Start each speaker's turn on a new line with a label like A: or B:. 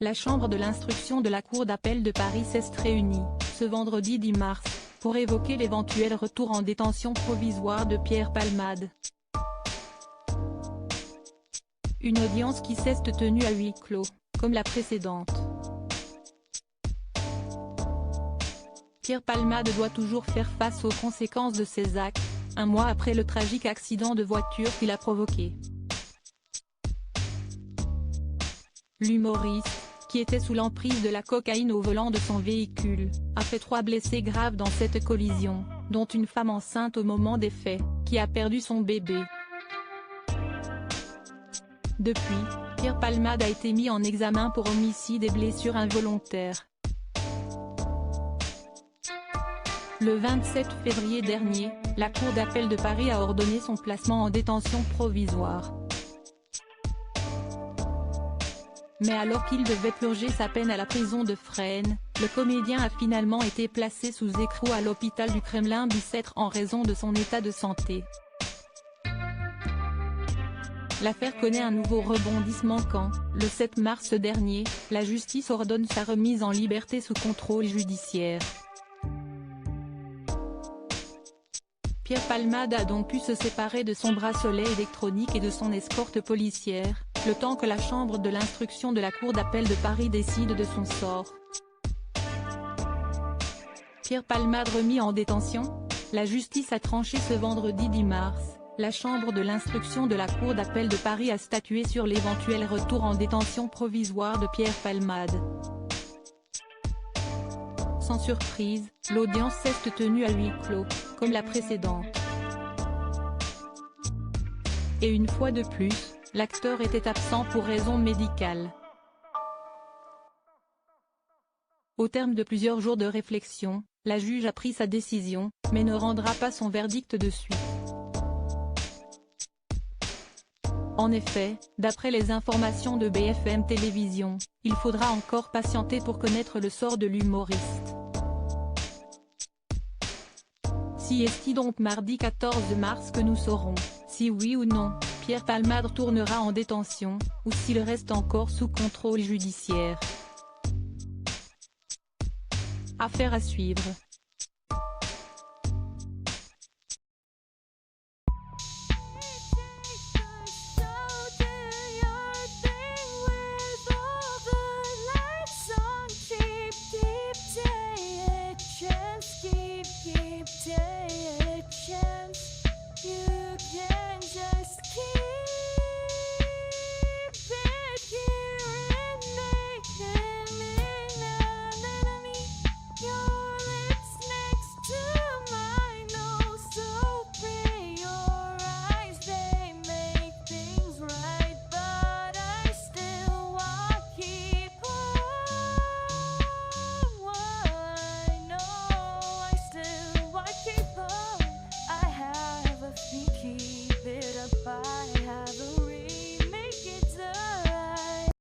A: La chambre de l'instruction de la Cour d'appel de Paris s'est réunie, ce vendredi 10 mars, pour évoquer l'éventuel retour en détention provisoire de Pierre Palmade. Une audience qui s'est tenue à huis clos, comme la précédente. Pierre Palmade doit toujours faire face aux conséquences de ses actes, un mois après le tragique accident de voiture qu'il a provoqué. L'humoriste, qui était sous l'emprise de la cocaïne au volant de son véhicule, a fait 3 blessés graves dans cette collision, dont une femme enceinte au moment des faits, qui a perdu son bébé. Depuis, Pierre Palmade a été mis en examen pour homicide et blessures involontaires. Le 27 février dernier, la Cour d'appel de Paris a ordonné son placement en détention provisoire. Mais alors qu'il devait purger sa peine à la prison de Fresnes, le comédien a finalement été placé sous écrou à l'hôpital du Kremlin-Bicêtre en raison de son état de santé. L'affaire connaît un nouveau rebondissement quand, le 7 mars dernier, la justice ordonne sa remise en liberté sous contrôle judiciaire. Pierre Palmade a donc pu se séparer de son bracelet électronique et de son escorte policière, le temps que la chambre de l'instruction de la Cour d'appel de Paris décide de son sort. Pierre Palmade remis en détention? La justice a tranché ce vendredi 10 mars, la chambre de l'instruction de la Cour d'appel de Paris a statué sur l'éventuel retour en détention provisoire de Pierre Palmade. Sans surprise, l'audience s'est tenue à huis clos, comme la précédente. Et une fois de plus, l'acteur était absent pour raison médicale. Au terme de plusieurs jours de réflexion, la juge a pris sa décision, mais ne rendra pas son verdict de suite. En effet, d'après les informations de BFM Télévision, il faudra encore patienter pour connaître le sort de l'humoriste. Si est-il donc mardi 14 mars que nous saurons, si oui ou non, Pierre Palmade retournera en détention, ou s'il reste encore sous contrôle judiciaire. Affaire à suivre.